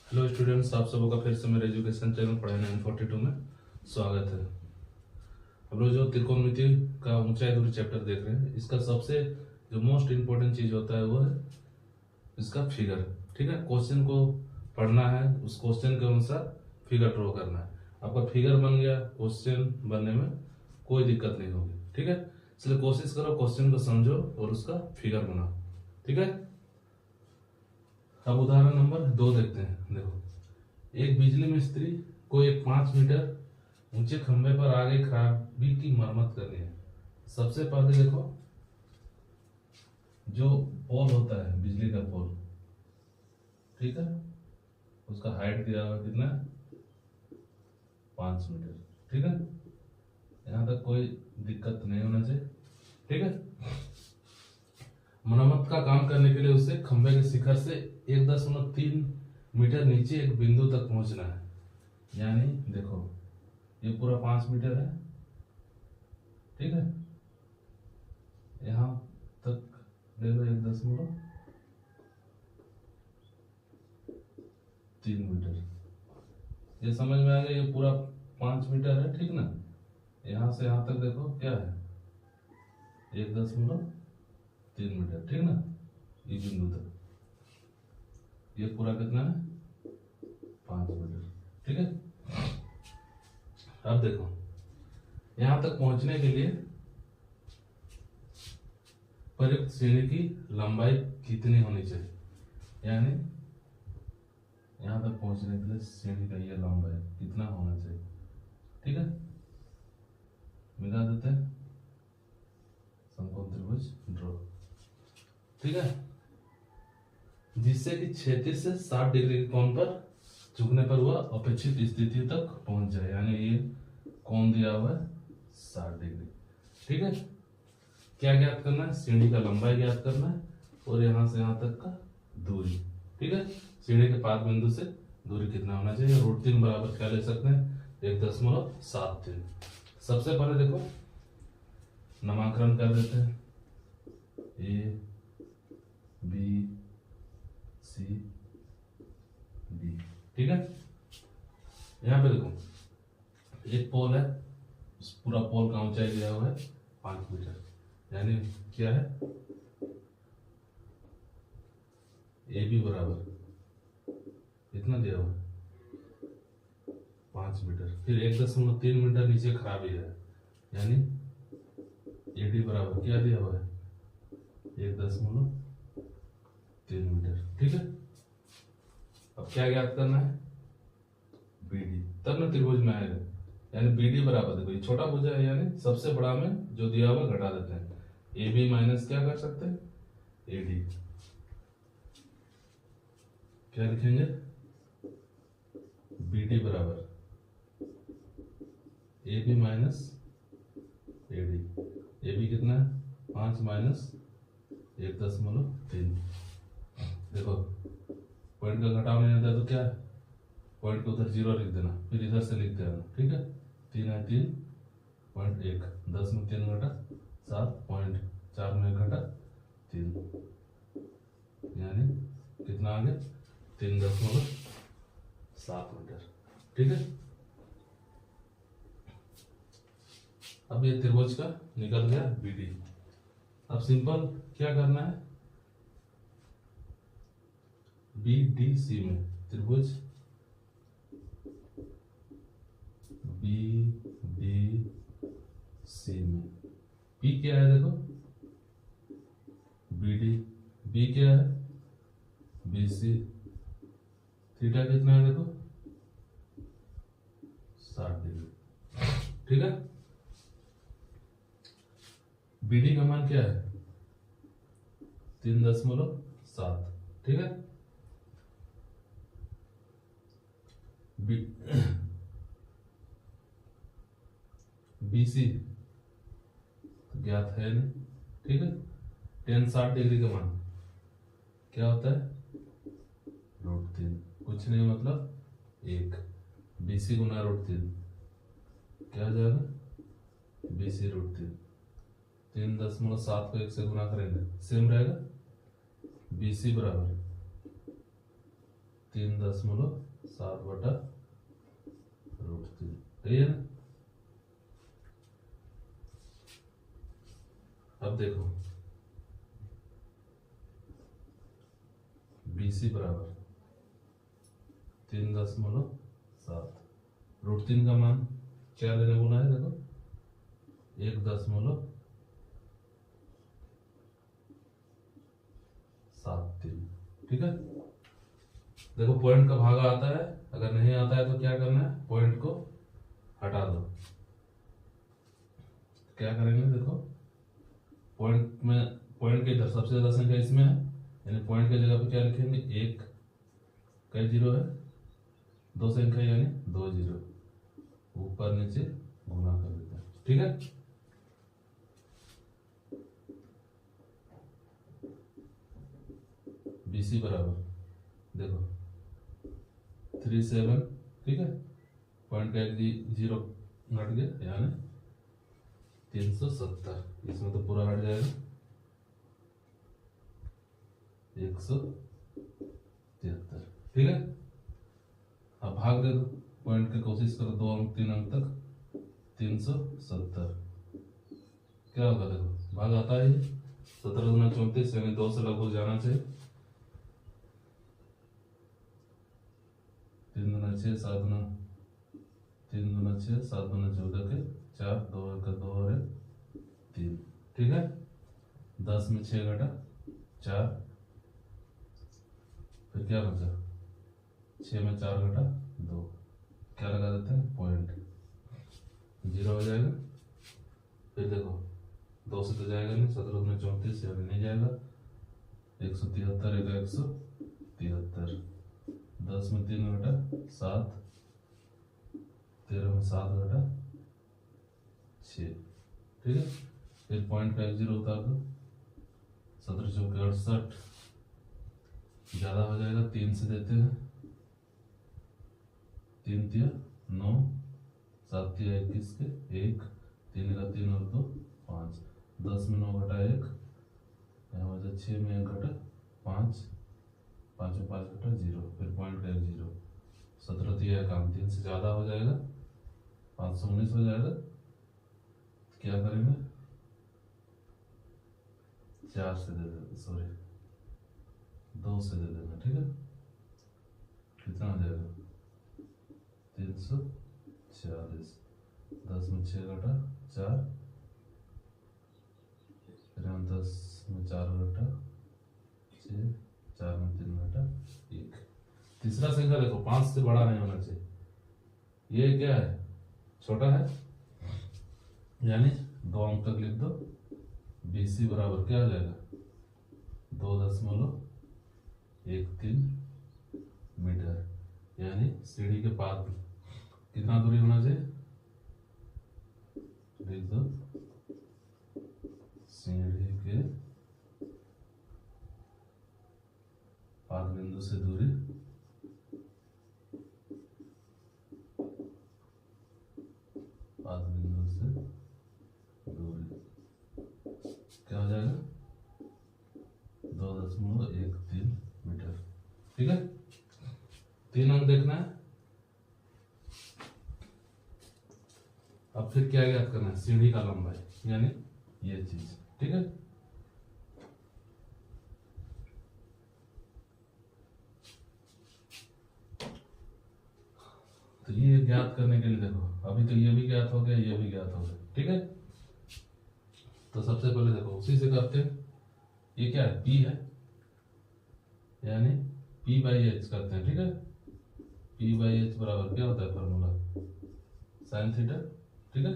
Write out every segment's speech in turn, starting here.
Hello students, आप सबों का फिर से मेरे एजुकेशन चैनल पढ़ाई 942 में स्वागत है। हम लोग जो त्रिकोणमिति का ऊंचाई दूरी चैप्टर देख रहे हैं, इसका सबसे जो मोस्ट इम्पोर्टेंट चीज होता है वो है इसका फिगर। ठीक है, क्वेश्चन को पढ़ना है, उस क्वेश्चन के अनुसार फिगर ड्रॉ करना है। आपका फिगर बन गया, क्वेश्चन बनने में कोई दिक्कत नहीं होगी। ठीक है, इसलिए कोशिश करो क्वेश्चन को समझो और उसका फिगर बनाओ। ठीक है, अब उदाहरण नंबर 2 देखते हैं। देखो, एक बिजली मिस्त्री को एक 5 मीटर ऊंचे खंभे पर आ गई खराबी की मरम्मत करनी है। सबसे पहले देखो, जो पोल होता है बिजली का पोल, ठीक है, उसका हाइट दिया हुआ कितना है, 5 मीटर। ठीक है, यहां तक कोई दिक्कत नहीं होना चाहिए। ठीक है, मरम्मत का काम करने के लिए उसे खंभे के शिखर से 1.3 मीटर नीचे एक बिंदु तक पहुंचना है। यानी देखो, ये पूरा 5 मीटर है। ठीक है, यहां तक ले लो 1.3 मीटर। ये समझ में आ गया, ये पूरा 5 मीटर है। ठीक ना, यहां से यहां तक देखो क्या है, 1.3 मीटर। ठीक ना, ये बिंदु तक ये पूरा कितना है, 5 मीटर। ठीक है, अब देखो, यहां तक पहुंचने के लिए प्रयुक्त सीढ़ी की लंबाई कितनी होनी चाहिए। यानी यहां तक पहुंचने के लिए सीढ़ी का ये लंबाई कितना होना चाहिए। ठीक है, मिला देते हैं, समकोण त्रिभुज ड्रॉ। ठीक है, जिससे कि 36 से 60 डिग्री के कोण पर झुकने पर वह अपेक्षित स्थिति तक पहुंच जाए। यानी ये कोण दिया हुआ है 60 डिग्री। ठीक है, क्या ज्ञात करना है, सीढ़ी का लंबाई ज्ञात करना है और यहां से यहां तक का दूरी। ठीक है, सीढ़ी के पाद बिंदु से दूरी कितना होना चाहिए। √3 बराबर क्या ले सकते हैं, 1.73। सबसे पहले देखो, नामकरण कर देते हैं, ए बी सी डी। ठीक है, यहां पे देखो, एक पोल है, उस पूरा पोल का ऊंचाई दिया हुआ है 5 मीटर। यानी क्या है, ए बी बराबर इतना दिया हुआ है 5 मीटर। फिर 1.3 मीटर नीचे खराबी है, यानी ए डी बराबर क्या दिया हुआ है, 1.3 मीटर। ठीक है, अब क्या ज्ञात करना है, बी डी, तब ना त्रिभुज में आएगा। यानी बी डी बराबर, देखो ये छोटा भुजा है, यानी सबसे बड़ा में जो दिया हुआ घटा देते हैं। ए बी माइनस क्या कर सकते हैं, ए डी। क्या लिखेंगे, बी डी बराबर A B minus A D. A B कितना है, 5 माइनस 1.3। देखो, पॉइंट का घटाव नहीं आता तो क्या है, पॉइंट को उधर 0 लिख देना, फिर इधर से लिख देना। ठीक है, 3 है 3.1, 10 में 3 घटा 7.4 में घटा 3, यानी कितना आ गया, 3.7 मीटर। ठीक है, अब ये त्रिभुज का निकल गया बी डी। अब सिंपल क्या करना है, बी डी सी में त्रिभुज बी डी सी में पी क्या है, देखो बी डी, बी क्या है, बी सी, थीटा कितना है, देखो 60 डिग्री। ठीक है, बी डी का मान क्या है, 3.7। ठीक है, बी सी ज्ञात है नहीं। ठीक है, tan 60 डिग्री का मान क्या होता है, √3, कुछ नहीं मतलब 1। BC गुना √3 क्या हो जाएगा, BC √3। 3.7 को 1 से गुना करेंगे, सेम रहेगा। BC बराबर 3.7/√3 सही है ना। अब देखो BC बराबर 3.7 √3 का मान क्या लेने बोला है, देखो 1.73। ठीक है। देखो पॉइंट का भागा आता है, अगर नहीं आता है तो क्या करना है, पॉइंट को हटा दो। क्या करेंगे, देखो पॉइंट के इधर सबसे ज्यादा संख्या इसमें है, यानी पॉइंट की जगह पे क्या लिखेंगे, एक कई जीरो है, दो संख्या यानी 2 जीरो, ऊपर नीचे गुना कर देते हैं। ठीक है। BC बराबर देखो 37। ठीक है, पॉइंट का एक जीरो घट गया यानी 370, इसमें तो पूरा हट जाएगा 173। ठीक है। अब भाग दे दो, पॉइंट की कोशिश करो 2 अंक 3 अंक तक, 370 क्या होगा, देखो भाग आता है 17 गुना 34 यानी 2 से लगभग जाना चाहिए। 3 गुना 6 7 गुना 3 गुना 6 7 गुना 14 के 4, 2 का 2 और 3। ठीक है। 10 में 6 घटा 4, फिर क्या बचा, 6 में 4 घटा 2, क्या लगा देते हैं, पॉइंट, जीरो हो जाएगा। फिर देखो 2 से तो जाएगा नहीं, 17 में 34 यानी नहीं जाएगा, 173 का 173, 10 में 3 घटा 7, 13 में 7 घटा 6। ठीक है। फिर पॉइंट का एक जीरो उतार दो, 17 चौके 68, ज्यादा हो जाएगा, 3 से देते हैं, 3 तिया 9, 7 तिया 21 के 1, 3 का 3 और 2 5, 10 में 9 घटा 1, यहाँ बचा 6 में 1 घटा 5, 5 में 5 घटा 0, फिर पॉइंट का एक जीरो, 17 तिया काम 3 से ज्यादा हो जाएगा, 519 हो जाएगा। क्या करेंगे, 4 से दे देंगे, सॉरी 2 से दे देंगे। ठीक है। कितना हो जाएगा, 340, 10 में 6 घटा 4, फिर हम 10 में 4 घटा 6, 4 में 3 घटा 1। तीसरा संख्या देखो 5 से बड़ा नहीं होना चाहिए, ये क्या है, छोटा है, यानी 2 अंक तक लिख दो। BC बराबर क्या हो जाएगा, 2.13 मीटर, यानी सीढ़ी के पास कितना दूरी होना चाहिए, लिख दो, सीढ़ी के पाद बिंदु से दूरी क्या हो जाएगा, 2.13 मीटर। ठीक है। 3 अंक देखना है। अब फिर क्या ज्ञात करना है, सीढ़ी का लंबाई, यानी ये चीज। ठीक है। तो ये ज्ञात करने के लिए देखो, अभी तो ये भी ज्ञात हो गया, ये भी ज्ञात हो गया। ठीक है। तो सबसे पहले देखो उसी से करते हैं, ये क्या है, P है, यानी P/H करते हैं। ठीक है। P/H बराबर क्या होता है, फॉर्मूला sin थीटा। ठीक है।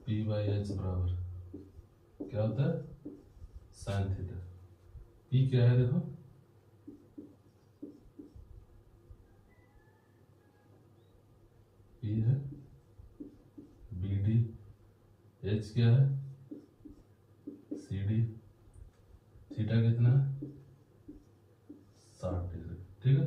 P/H बराबर क्या होता है, sin थीटा। P क्या है, देखो P है BD, H क्या है CD, थीटा कितना है 60 डिग्री। ठीक है।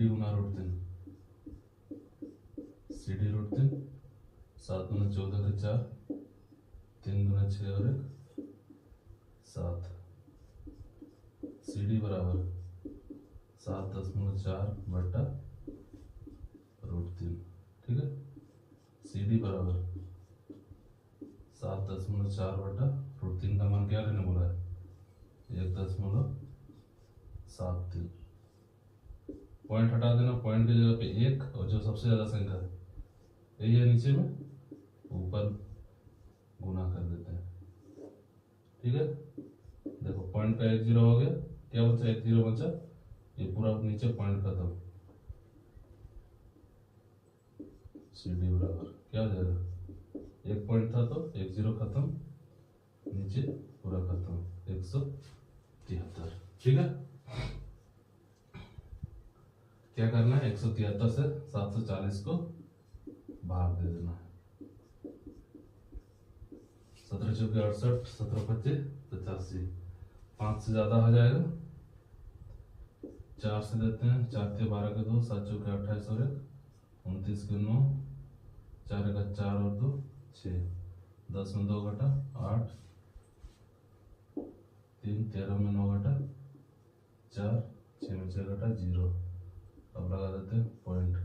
CD गुना रूट 3, CD रूट 3, 7 दूना 14 के 4, 3 दूना 6 और 1 7, CD बराबर 7.4 बटा रूट 3। ठीक है, CD बराबर 7.4 बटा रूट 3 का मान क्या लेने बोला है, 1.73। पॉइंट हटा देना, पॉइंट की जगह पे 1 और जो सबसे ज्यादा संख्या है यही है नीचे में, ऊपर गुना कर देते हैं। ठीक है, देखो पॉइंट का 1 0 हो गया, क्या बचा, 1 0 बचा, ये पूरा नीचे पॉइंट खत्म। CD बराबर क्या हो जाएगा, 1 पॉइंट था तो 1 0 खत्म, नीचे पूरा खत्म, 173। ठीक है, क्या करना है, 173 से 740 को भाग दे देना है। 17 चौके 68, 17 25 85, 5 से ज्यादा हो जाएगा, 4 से देते हैं, 4 के 12 के 2, 7 चौके 28 और 1 29 के 9, 4 का 4 और 2 6, 10 में 2 घटा 8, 3 13 में 9 घटा 4, 6 में 6 घटा 0। अब लगा देते हैं पॉइंट,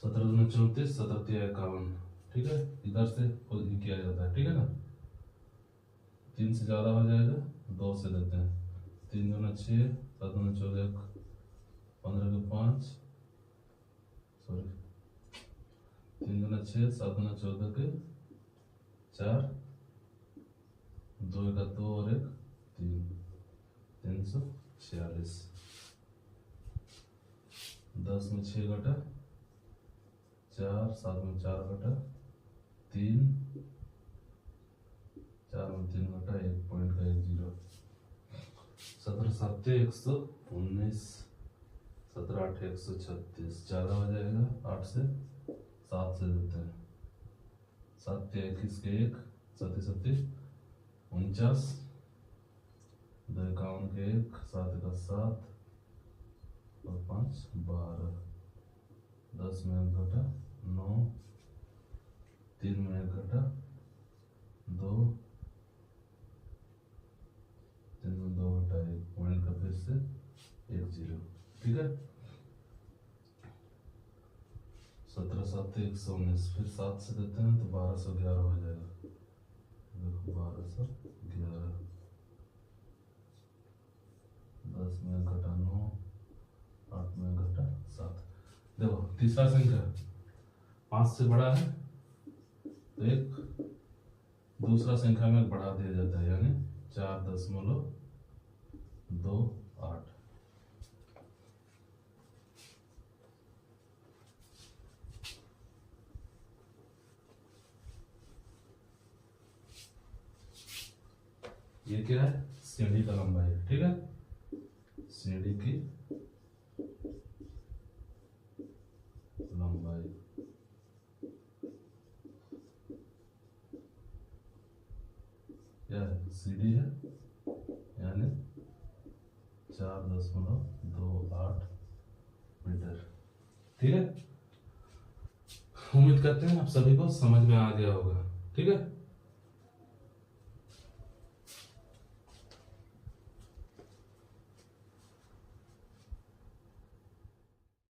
17 दूना 34, 17 तिया 51। ठीक है, इधर से किया जाता है। ठीक है ना, 3 से ज्यादा हो जाएगा, 2 से देते हैं, 3 दूना 6, 7 दूना 14, 15 के 5, सॉरी 3 दूना 6, 7 दूना 14 के 4, 2 का 2 और 1 3, 346। 10 में 6 घटा 4, 7 में 4 घटा 3, 4 में 3 घटा 1 पॉइंट का 1 0। 17 7 119, 17 8 136, ज्यादा हो जाएगा, 8 से 7 से देते हैं, 7 21 के 1, 7 7 49, 2 51 के 1, 7 का 7 और 5 12, 10 में 1 घटा 9, 3 में 1 घटा 2, 3 में 2 घटा 1 पॉइंट का फिर से 1 0। ठीक है, 17 7 119, फिर 7 से देते हैं तो 1211 हो जाएगा। देखो 1211, 10 में 1 घटा 9, 8 में 1 घटा 7। देखो तीसरा संख्या 5 से बड़ा है तो एक दूसरा संख्या में बढ़ा दिया जाता है, यानी 4.28। ये क्या है, सीढ़ी का लंबाई है। ठीक है, सीढ़ी की लंबाई क्या है, सीढ़ी है, यानी 4.28 मीटर। ठीक है, उम्मीद करते हैं आप सभी को समझ में आ गया होगा। ठीक है।